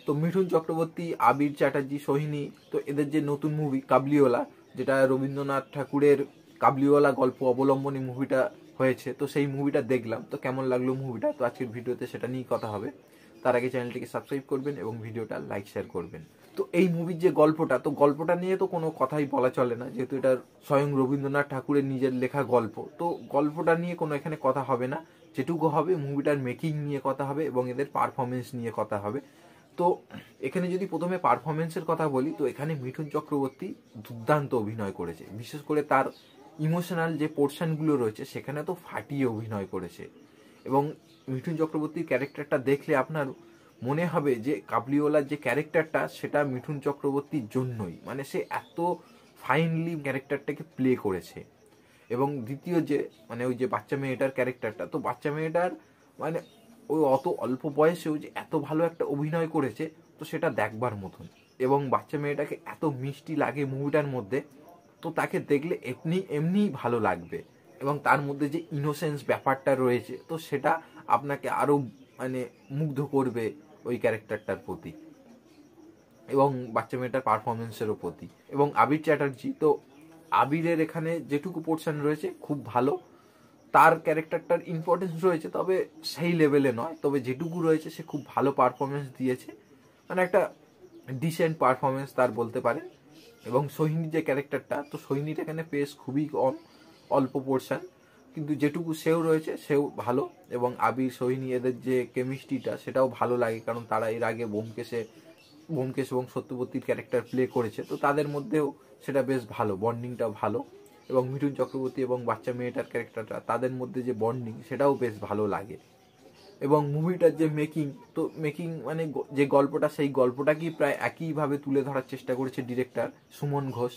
তো মিঠুন চক্রবর্তী, আবির চ্যাটার্জি, সোহিনী, তো এদের যে নতুন মুভি কাবুলিওয়ালা, যেটা রবীন্দ্রনাথ ঠাকুরের কাবুলিওয়ালা গল্প অবলম্বনী মুভিটা হয়েছে, তো সেই মুভিটা দেখলাম। তো কেমন লাগলো মুভিটা, তো আজকের ভিডিওতে সেটা নিয়েই কথা হবে। তার আগে চ্যানেলটিকে সাবস্ক্রাইব করবেন এবং ভিডিওটা লাইক শেয়ার করবেন। তো এই মুভির যে গল্পটা, তো গল্পটা নিয়ে তো কোনো কথাই বলা চলে না, যেহেতু এটা স্বয়ং রবীন্দ্রনাথ ঠাকুরের নিজের লেখা গল্প। তো গল্পটা নিয়ে কোনো এখানে কথা হবে না, যেটুকু হবে মুভিটার মেকিং নিয়ে কথা হবে এবং এদের পারফরমেন্স নিয়ে কথা হবে। তো এখানে যদি প্রথমে পারফরমেন্সের কথা বলি, তো এখানে মিঠুন চক্রবর্তী দুর্দান্ত অভিনয় করেছে। বিশেষ করে তার ইমোশনাল যে পোর্শনগুলো রয়েছে সেখানে তো ফাটিয়ে অভিনয় করেছে। এবং মিঠুন চক্রবর্তীর ক্যারেক্টারটা দেখলে আপনার মনে হবে যে কাবুলিওয়ালার যে ক্যারেক্টারটা সেটা মিঠুন চক্রবর্তীর জন্যই, মানে সে এত ফাইনলি ক্যারেক্টারটাকে প্লে করেছে। এবং দ্বিতীয় যে মানে ওই যে বাচ্চা মেয়েটার ক্যারেক্টারটা, তো বাচ্চা মেয়েটার মানে ওই অত অল্প বয়সেও যে এত ভালো একটা অভিনয় করেছে, তো সেটা দেখবার মতন। এবং বাচ্চা মেয়েটাকে এত মিষ্টি লাগে মুভিটার মধ্যে, তো তাকে দেখলে এমনিই ভালো লাগবে। এবং তার মধ্যে যে ইনোসেন্স ব্যাপারটা রয়েছে, তো সেটা আপনাকে আরো মানে মুগ্ধ করবে ওই ক্যারেক্টারটার প্রতি এবং বাচ্চা মেয়েটার পারফরমেন্সেরও প্রতি। এবং আবির চ্যাটার্জি, তো আবিরের এখানে যেটুকু পোর্শন রয়েছে খুব ভালো, তার ক্যারেক্টারটার ইম্পর্টেন্স রয়েছে তবে সেই লেভেলে নয়, তবে যেটুকু রয়েছে সে খুব ভালো পারফরমেন্স দিয়েছে, মানে একটা ডিসেন্ট পারফরমেন্স তার বলতে পারে। এবং সোহিনীর যে ক্যারেক্টারটা, তো সোহিনীর এখানে পেস খুবই কম, অল্প পোর্শন, কিন্তু যেটুকু সেও রয়েছে সেও ভালো। এবং আবির সোহিনী এদের যে কেমিস্ট্রিটা সেটাও ভালো লাগে, কারণ তারা এর আগে ব্যোমকেশ এবং সত্যবতীর ক্যারেক্টার প্লে করেছে, তো তাদের মধ্যেও সেটা বেশ ভালো, বন্ডিংটা ভালো। এবং মিঠুন চক্রবর্তী এবং বাচ্চা মেয়েটার ক্যারেক্টারটা, তাদের মধ্যে যে বন্ডিং সেটাও বেশ ভালো লাগে। এবং মুভিটার যে মেকিং মানে যে গল্পটা, সেই গল্পটাকেই প্রায় একইভাবে তুলে ধরার চেষ্টা করেছে ডিরেক্টর সুমন ঘোষ।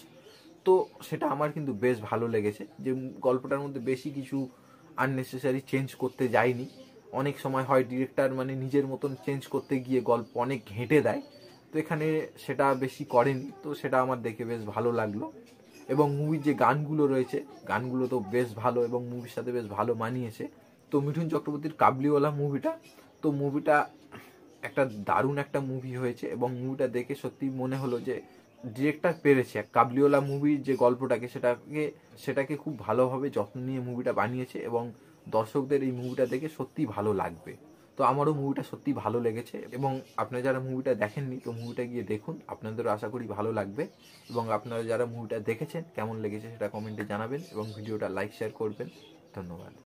তো সেটা আমার কিন্তু বেশ ভালো লেগেছে, যে গল্পটার মধ্যে বেশি কিছু আননেসেসারি চেঞ্জ করতে যায়নি। অনেক সময় হয় ডিরেক্টর মানে নিজের মতন চেঞ্জ করতে গিয়ে গল্প অনেক ঘেঁটে দেয়, তো এখানে সেটা বেশি করেনি, তো সেটা আমার দেখে বেশ ভালো লাগলো। এবং মুভির যে গানগুলো রয়েছে, গানগুলো তো বেশ ভালো এবং মুভির সাথে বেশ ভালো মানিয়েছে। তো মিঠুন চক্রবর্তীর কাবুলিওয়ালা মুভিটা, তো মুভিটা একটা দারুণ একটা মুভি হয়েছে। এবং মুভিটা দেখে সত্যি মনে হলো যে ডিরেক্টর পেরেছে কাবুলিওয়ালা মুভির যে গল্পটাকে সেটাকে খুব ভালোভাবে যত্ন নিয়ে মুভিটা বানিয়েছে, এবং দর্শকদের এই মুভিটা দেখে সত্যি ভালো লাগবে। তো আমারও মুভিটা সত্যি ভালো লেগেছে। এবং আপনারা যারা মুভিটা দেখেননি, তো মুভিটা গিয়ে দেখুন, আপনাদেরও আশা করি ভালো লাগবে। এবং আপনারা যারা মুভিটা দেখেছেন কেমন লেগেছে সেটা কমেন্টে জানাবেন এবং ভিডিওটা লাইক শেয়ার করবেন। ধন্যবাদ।